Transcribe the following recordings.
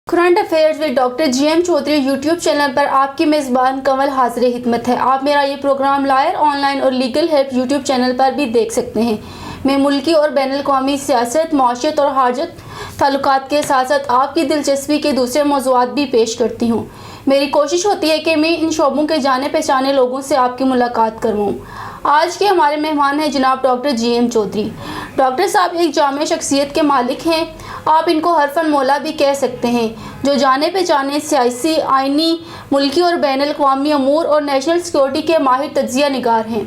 Current affairs with doctor GM Chaudhry YouTube channel پر آپ کی میزبان کنول حاضر خدمت ہے۔ آپ میرا یہ پروگرام لائر آن لائن اور لیگل ہیلپ یوٹیوب چینل پر بھی دیکھ سکتے ہیں۔ میں ملکی اور بین الاقوامی سیاست، معاشیت اور خارجت تعلقات کے ساتھ ساتھ آپ کی دلچسپی کے دوسرے موضوعات بھی پیش کرتی ہوں۔ میری کوشش ہوتی ہے کہ میں ان شعبوں کے جانے پہچانے لوگوں سے آپ کی ملاقات کرواؤں۔ آج کے ہمارے مہمان ہیں جناب ڈاکٹر GM چودھری۔ ڈاکٹر صاحب ایک جامع شخصیت کے مالک ہیں، آپ ان کو حرفاً مولا بھی کہہ سکتے ہیں، جو جانے پہچانے سیاسی، آئینی، ملکی اور بین الاقوامی امور اور نیشنل سیکورٹی کے ماہر تجزیہ نگار ہیں۔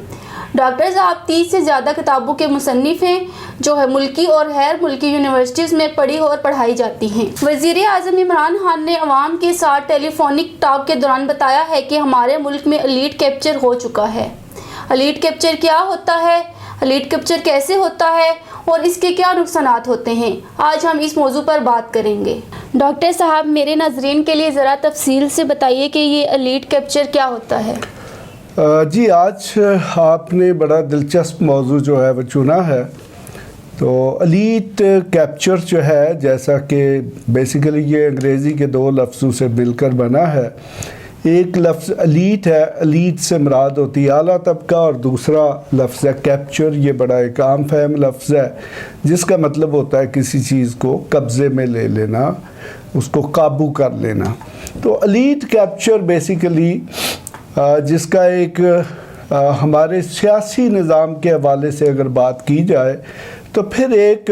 ڈاکٹر صاحب 30 سے زیادہ کتابوں کے مصنف ہیں، جو ہے ملکی اور غیر ملکی یونیورسٹیز میں پڑھی اور پڑھائی جاتی ہیں۔ وزیر اعظم عمران خان نے عوام کے ساتھ ٹیلی فونک ٹاک کے دوران بتایا ہے کہ ہمارے ملک میں ایلیٹ کیپچر ہو چکا ہے۔ ایلیٹ کیپچر کیا ہوتا ہے، ایلیٹ کیپچر کیسے ہوتا ہے اور اس کے کیا نقصانات ہوتے ہیں، آج ہم اس موضوع پر بات کریں گے۔ ڈاکٹر صاحب میرے ناظرین کے لیے ذرا تفصیل سے بتائیے کہ یہ ایلیٹ کیپچر کیا ہوتا ہے۔ جی آج آپ نے بڑا دلچسپ موضوع جو ہے وہ چنا ہے۔ تو ایلیٹ کیپچر جو ہے، جیسا کہ بیسیکلی یہ انگریزی کے دو لفظوں سے مل کر بنا ہے۔ ایک لفظ ایلیٹ ہے، ایلیٹ سے مراد ہوتی ہے اعلیٰ طبقہ، اور دوسرا لفظ ہے کیپچر۔ یہ بڑا ایک عام فہم لفظ ہے جس کا مطلب ہوتا ہے کسی چیز کو قبضے میں لے لینا، اس کو قابو کر لینا۔ تو ایلیٹ کیپچر بیسیکلی جس کا ایک ہمارے سیاسی نظام کے حوالے سے اگر بات کی جائے تو پھر ایک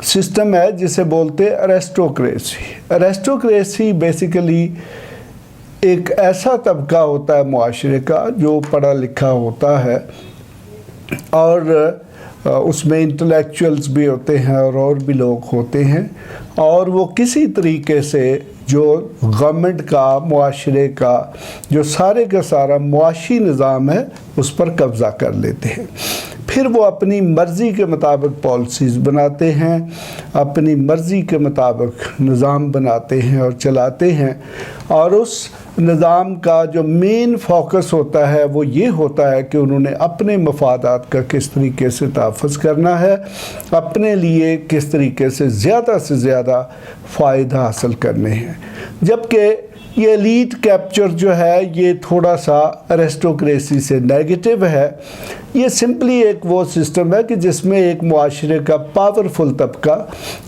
سسٹم ہے جسے بولتے ہیں ایرسٹوکریسی۔ ایرسٹوکریسی بیسیکلی ایک ایسا طبقہ ہوتا ہے معاشرے کا جو پڑھا لکھا ہوتا ہے، اور اس میں انٹلیکچوئلز بھی ہوتے ہیں اور بھی لوگ ہوتے ہیں، اور وہ کسی طریقے سے جو گورنمنٹ کا، معاشرے کا جو سارے کا سارا معاشی نظام ہے اس پر قبضہ کر لیتے ہیں۔ پھر وہ اپنی مرضی کے مطابق پالیسیز بناتے ہیں، اپنی مرضی کے مطابق نظام بناتے ہیں اور چلاتے ہیں، اور اس نظام کا جو مین فوکس ہوتا ہے وہ یہ ہوتا ہے کہ انہوں نے اپنے مفادات کا کس طریقے سے تحفظ کرنا ہے، اپنے لیے کس طریقے سے زیادہ فائدہ حاصل کرنے ہیں۔ جبکہ یہ ایلیٹ کیپچر جو ہے یہ تھوڑا سا ایرسٹوکریسی سے نیگیٹو ہے۔ یہ سمپلی ایک وہ سسٹم ہے کہ جس میں ایک معاشرے کا پاورفل طبقہ،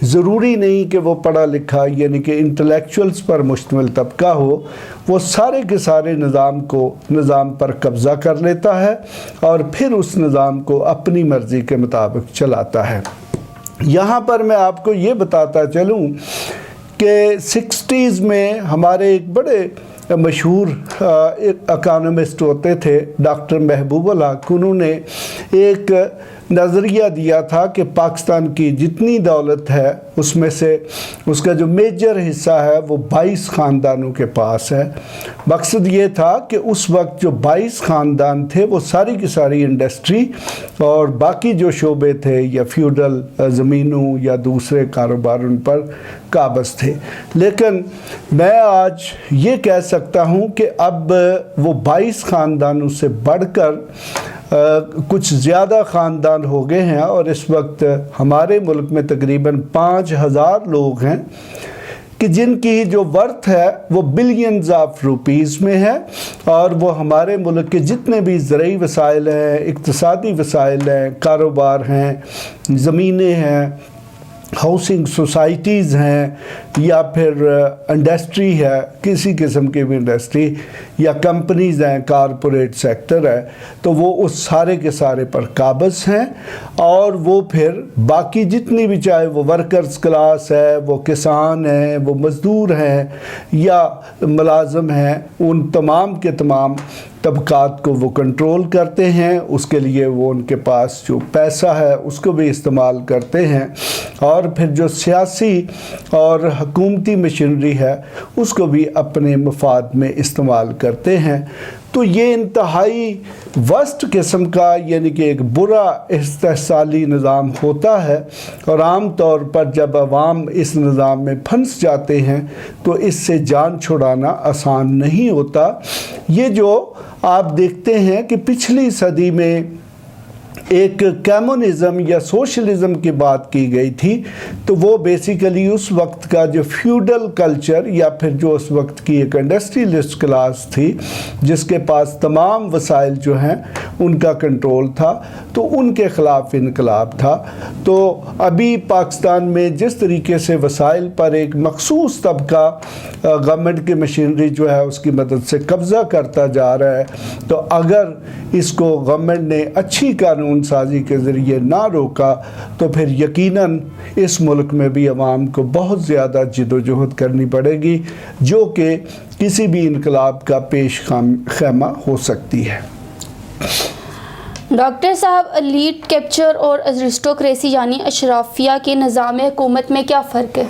ضروری نہیں کہ وہ پڑھا لکھا یعنی کہ انٹلیکچوئلز پر مشتمل طبقہ ہو، وہ سارے کے سارے نظام پر قبضہ کر لیتا ہے اور پھر اس نظام کو اپنی مرضی کے مطابق چلاتا ہے۔ یہاں پر میں آپ کو یہ بتاتا چلوں کہ 60s میں ہمارے ایک بڑے مشہور اکانومسٹ ہوتے تھے ڈاکٹر محبوب الحق۔ انہوں نے ایک نظریہ دیا تھا کہ پاکستان کی جتنی دولت ہے اس میں سے اس کا جو میجر حصہ ہے وہ 22 خاندانوں کے پاس ہے۔ مقصد یہ تھا کہ اس وقت جو 22 خاندان تھے وہ ساری کی ساری انڈسٹری اور باقی جو شعبے تھے یا فیوڈل زمینوں یا دوسرے کاروباروں پر قابض تھے۔ لیکن میں آج یہ کہہ سکتا ہوں کہ اب وہ 22 خاندانوں سے بڑھ کر کچھ زیادہ خاندان ہو گئے ہیں، اور اس وقت ہمارے ملک میں تقریباً 5000 لوگ ہیں کہ جن کی جو ورتھ ہے وہ بلینز آف روپیز میں ہے، اور وہ ہمارے ملک کے جتنے بھی زرعی وسائل ہیں، اقتصادی وسائل ہیں، کاروبار ہیں، زمینیں ہیں، ہاؤسنگ سوسائٹیز ہیں، یا پھر انڈسٹری ہے، کسی قسم کی بھی انڈسٹری یا کمپنیز ہیں، کارپوریٹ سیکٹر ہے، تو وہ اس سارے کے سارے پر قابض ہیں۔ اور وہ پھر باقی جتنی بھی، چاہے وہ ورکرز کلاس ہے، وہ کسان ہیں، وہ مزدور ہیں یا ملازم ہیں، ان تمام کے تمام طبقات کو وہ کنٹرول کرتے ہیں۔ اس کے لیے وہ ان کے پاس جو پیسہ ہے اس کو بھی استعمال کرتے ہیں، اور پھر جو سیاسی اور حکومتی مشینری ہے اس کو بھی اپنے مفاد میں استعمال کرتے ہیں۔ تو یہ انتہائی ورسٹ قسم کا یعنی کہ ایک برا استحصالی نظام ہوتا ہے، اور عام طور پر جب عوام اس نظام میں پھنس جاتے ہیں تو اس سے جان چھڑانا آسان نہیں ہوتا۔ یہ جو آپ دیکھتے ہیں کہ پچھلی صدی میں ایک کمیونزم یا سوشلزم کی بات کی گئی تھی تو وہ بیسیکلی اس وقت کا جو فیوڈل کلچر یا پھر جو اس وقت کی ایک انڈسٹریلسٹ کلاس تھی جس کے پاس تمام وسائل جو ہیں ان کا کنٹرول تھا، تو ان کے خلاف انقلاب تھا۔ تو ابھی پاکستان میں جس طریقے سے وسائل پر ایک مخصوص طبقہ گورنمنٹ کی مشینری جو ہے اس کی مدد سے قبضہ کرتا جا رہا ہے، تو اگر اس کو گورنمنٹ نے اچھی قانون سازی کے ذریعے نہ روکا تو پھر یقیناً اس ملک میں بھی عوام کو بہت زیادہ جد و جہد کرنی پڑے گی، جو کہ کسی بھی انقلاب کا پیش خیمہ ہو سکتی ہے۔ ڈاکٹر صاحب، ایلیٹ کیپچر اور ارسٹوکریسی یعنی اشرافیہ کے نظام حکومت میں کیا فرق ہے؟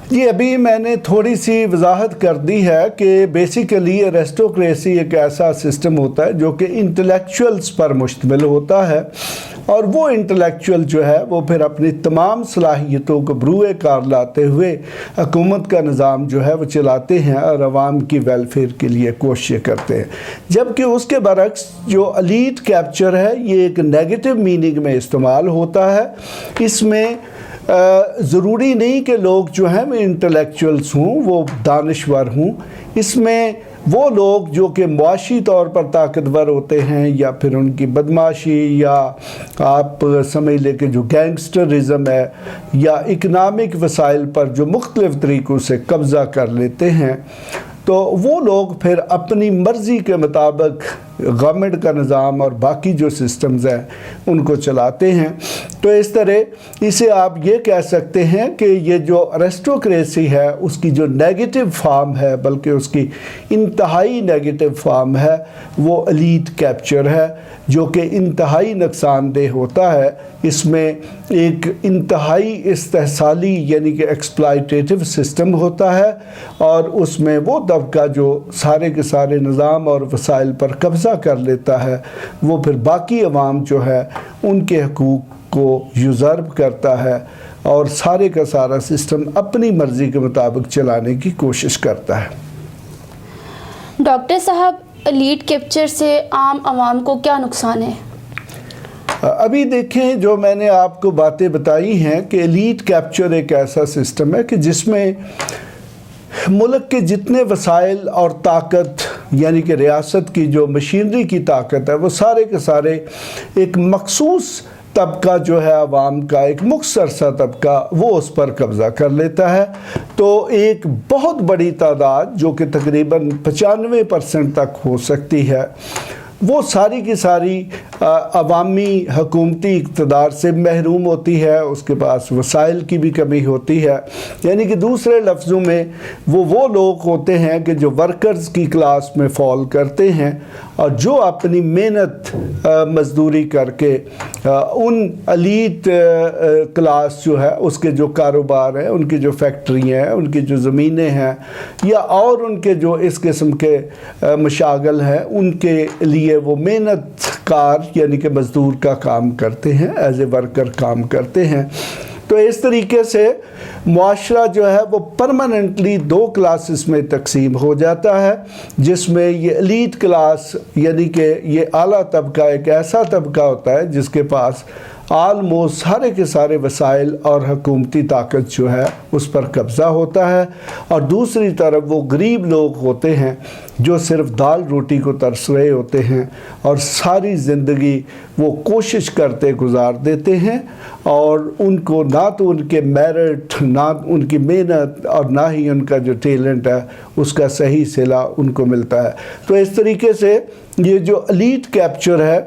جی ابھی میں نے تھوڑی سی وضاحت کر دی ہے کہ بیسیکلی ارسٹوکریسی ایک ایسا سسٹم ہوتا ہے جو کہ انٹلیکچوئلز پر مشتمل ہوتا ہے، اور وہ انٹلیکچوئل جو ہے وہ پھر اپنی تمام صلاحیتوں کو بروئے کار لاتے ہوئے حکومت کا نظام جو ہے وہ چلاتے ہیں اور عوام کی ویلفیئر کے لیے کوششیں کرتے ہیں۔ جبکہ اس کے برعکس جو ایلیٹ کیپچر ہے یہ ایک نیگیٹو میننگ میں استعمال ہوتا ہے۔ اس میں ضروری نہیں کہ لوگ جو ہیں وہ انٹلیکچوئلز ہوں، وہ دانشور ہوں۔ اس میں وہ لوگ جو کہ معاشی طور پر طاقتور ہوتے ہیں یا پھر ان کی بدمعاشی یا آپ سمجھ لیں کہ جو گینگسٹرزم ہے یا اکنامک وسائل پر جو مختلف طریقوں سے قبضہ کر لیتے ہیں، تو وہ لوگ پھر اپنی مرضی کے مطابق گورنمنٹ کا نظام اور باقی جو سسٹمز ہیں ان کو چلاتے ہیں۔ تو اس طرح اسے آپ یہ کہہ سکتے ہیں کہ یہ جو ارسٹوکریسی ہے اس کی جو نیگیٹو فارم ہے، بلکہ اس کی انتہائی نیگیٹو فارم ہے، وہ ایلیٹ کیپچر ہے، جو کہ انتہائی نقصان دہ ہوتا ہے۔ اس میں ایک انتہائی استحصالی یعنی کہ ایکسپلائٹیٹو سسٹم ہوتا ہے، اور اس میں وہ طبقہ جو سارے کے سارے نظام اور وسائل پر قبضہ کر لیتا ہے وہ پھر باقی عوام جو ہے ان کے حقوق کو یوزرب کرتا ہے اور سارے کا سارا سسٹم اپنی مرضی کے مطابق چلانے کی کوشش کرتا ہے۔ ڈاکٹر صاحب، ایلیٹ کیپچر سے عام عوام کو کیا نقصان ہے؟ ابھی دیکھیں جو میں نے آپ کو باتیں بتائی ہیں کہ ایلیٹ کیپچر ایک ایسا سسٹم ہے کہ جس میں ملک کے جتنے وسائل اور طاقت یعنی کہ ریاست کی جو مشینری کی طاقت ہے وہ سارے کے سارے ایک مخصوص طبقہ جو ہے عوام کا، ایک مختصر سا طبقہ، وہ اس پر قبضہ کر لیتا ہے۔ تو ایک بہت بڑی تعداد جو کہ تقریباً 95% تک ہو سکتی ہے، وہ ساری کی ساری عوامی حکومتی اقتدار سے محروم ہوتی ہے، اس کے پاس وسائل کی بھی کمی ہوتی ہے۔ یعنی کہ دوسرے لفظوں میں وہ لوگ ہوتے ہیں کہ جو ورکرز کی کلاس میں فال کرتے ہیں اور جو اپنی محنت مزدوری کر کے ان ایلیٹ کلاس جو ہے اس کے جو کاروبار ہیں، ان کی جو فیکٹریاں ہیں، ان کی جو زمینیں ہیں یا اور ان کے جو اس قسم کے مشاغل ہیں، ان کے لیے وہ محنت کار یعنی کہ مزدور کا کام کرتے ہیں، ایز اے ورکر کام کرتے ہیں۔ تو اس طریقے سے معاشرہ جو ہے وہ پرماننٹلی 2 کلاسز میں تقسیم ہو جاتا ہے، جس میں یہ ایلیٹ کلاس یعنی کہ یہ اعلیٰ طبقہ ایک ایسا طبقہ ہوتا ہے جس کے پاس آلموسٹ سارے کے سارے وسائل اور حکومتی طاقت جو ہے اس پر قبضہ ہوتا ہے، اور دوسری طرف وہ غریب لوگ ہوتے ہیں جو صرف دال روٹی کو ترس رہے ہوتے ہیں اور ساری زندگی وہ کوشش کرتے گزار دیتے ہیں، اور ان کو نہ تو ان کے میرٹ، نہ ان کی محنت اور نہ ہی ان کا جو ٹیلنٹ ہے اس کا صحیح صلہ ان کو ملتا ہے۔ تو اس طریقے سے یہ جو ایلیٹ کیپچر ہے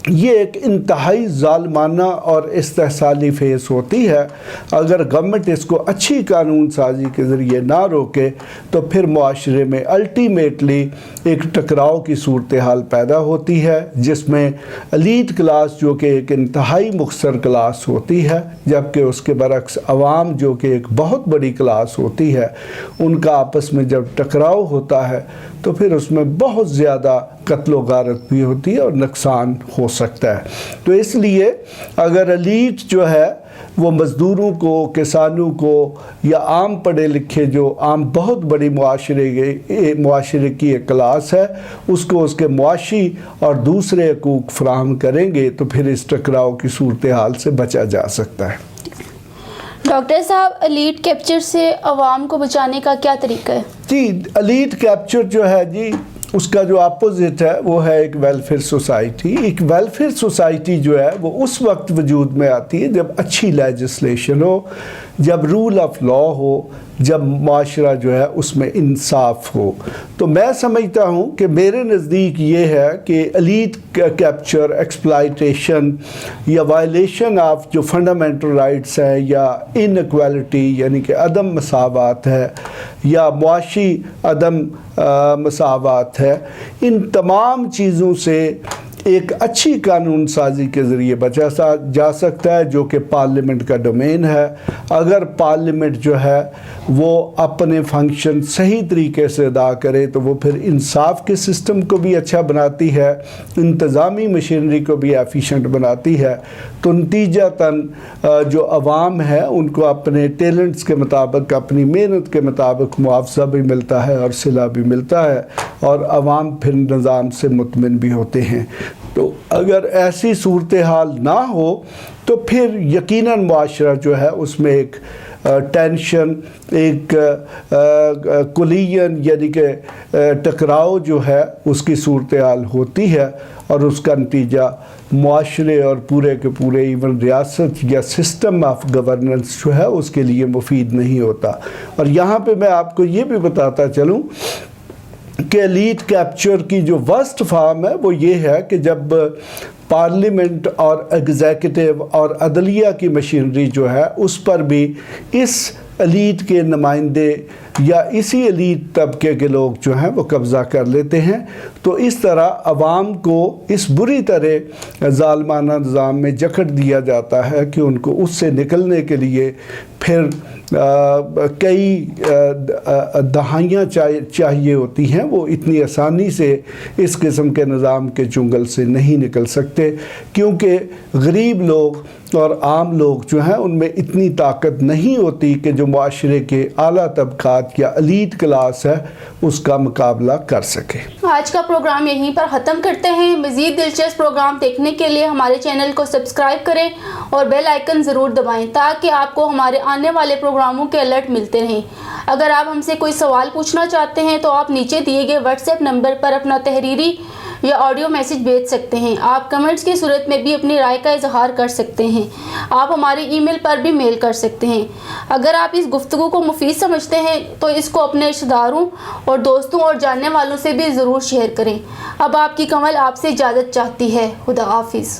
یہ ایک انتہائی ظالمانہ اور استحصالی فیس ہوتی ہے۔ اگر گورنمنٹ اس کو اچھی قانون سازی کے ذریعے نہ روکے تو پھر معاشرے میں الٹیمیٹلی ایک ٹکراؤ کی صورتحال پیدا ہوتی ہے، جس میں ایلیٹ کلاس جو کہ ایک انتہائی مختصر کلاس ہوتی ہے، جبکہ اس کے برعکس عوام جو کہ ایک بہت بڑی کلاس ہوتی ہے، ان کا آپس میں جب ٹکراؤ ہوتا ہے تو پھر اس میں بہت زیادہ قتل و غارت بھی ہوتی ہے اور نقصان ہو سکتا ہے۔ تو اس لیے اگر ایلیٹ جو ہے وہ مزدوروں کو, کسانوں کو یا عام پڑھے لکھے جو عام بہت بڑی معاشرے کی ایک کلاس ہے اس کو اس کے معاشی اور دوسرے حقوق فراہم کریں گے تو پھر اس ٹکراؤ کی صورتحال سے بچا جا سکتا ہے. ڈاکٹر صاحب, ایلیٹ کیپچر سے عوام کو بچانے کا کیا طریقہ ہے؟ جی, ایلیٹ کیپچر جو ہے جی اس کا جو اپوزٹ ہے وہ ہے ایک ویلفیئر سوسائٹی. ایک ویلفیئر سوسائٹی جو ہے وہ اس وقت وجود میں آتی ہے جب اچھی لیجسلیشن ہو, جب رول آف لا ہو, جب معاشرہ جو ہے اس میں انصاف ہو. تو میں سمجھتا ہوں کہ میرے نزدیک یہ ہے کہ ایلیٹ کیپچر, ایکسپلائٹیشن یا وائلیشن آف جو فنڈامنٹل رائٹس ہیں یا ان ایکویلٹی یعنی کہ عدم مساوات ہے یا معاشی عدم مساوات ہے, ان تمام چیزوں سے ایک اچھی قانون سازی کے ذریعے بچا جا سکتا ہے جو کہ پارلیمنٹ کا ڈومین ہے. اگر پارلیمنٹ جو ہے وہ اپنے فنکشن صحیح طریقے سے ادا کرے تو وہ پھر انصاف کے سسٹم کو بھی اچھا بناتی ہے, انتظامی مشینری کو بھی ایفیشنٹ بناتی ہے. تو نتیجتاً جو عوام ہے ان کو اپنے ٹیلنٹس کے مطابق, اپنی محنت کے مطابق معاوضہ بھی ملتا ہے اور صلہ بھی ملتا ہے اور عوام پھر نظام سے مطمئن بھی ہوتے ہیں. تو اگر ایسی صورتحال نہ ہو تو پھر یقیناً معاشرہ جو ہے اس میں ایک ٹینشن, ایک کلین یعنی کہ ٹکراؤ جو ہے اس کی صورتحال ہوتی ہے اور اس کا نتیجہ معاشرے اور پورے کے پورے ایون ریاست یا سسٹم آف گورننس جو ہے اس کے لیے مفید نہیں ہوتا. اور یہاں پہ میں آپ کو یہ بھی بتاتا چلوں کہ ایلیٹ کیپچر کی جو ورسٹ فارم ہے وہ یہ ہے کہ جب پارلیمنٹ اور ایگزیکٹو اور عدلیہ کی مشینری جو ہے اس پر بھی اس ایلیٹ کے نمائندے یا اسی ایلیٹ طبقے کے لوگ جو ہیں وہ قبضہ کر لیتے ہیں. تو اس طرح عوام کو اس بری طرح ظالمانہ نظام میں جکڑ دیا جاتا ہے کہ ان کو اس سے نکلنے کے لیے پھر کئی دہائیاں چاہیے ہوتی ہیں. وہ اتنی آسانی سے اس قسم کے نظام کے چنگل سے نہیں نکل سکتے کیونکہ غریب لوگ اور عام لوگ جو ہیں ان میں اتنی طاقت نہیں ہوتی کہ جو معاشرے کے اعلیٰ طبقات یا ایلیٹ کلاس ہے اس کا مقابلہ کر سکے. آج کا پروگرام یہیں پر ختم کرتے ہیں. مزید دلچسپ پروگرام دیکھنے کے لیے ہمارے چینل کو سبسکرائب کریں اور بیل آئیکن ضرور دبائیں تاکہ آپ کو ہمارے آنے والے پروگراموں کے الرٹ ملتے رہیں. اگر آپ ہم سے کوئی سوال پوچھنا چاہتے ہیں تو آپ نیچے دیے گئے واٹس ایپ نمبر پر اپنا تحریری یا آڈیو میسج بھیج سکتے ہیں. آپ کمنٹس کی صورت میں بھی اپنی رائے کا اظہار کر سکتے ہیں. آپ ہمارے ای میل پر بھی میل کر سکتے ہیں. اگر آپ اس گفتگو کو مفید سمجھتے ہیں تو اس کو اپنے رشتہ داروں اور دوستوں اور جاننے والوں سے بھی ضرور شیئر کریں. اب آپ کی کمل آپ سے اجازت چاہتی ہے. خدا حافظ.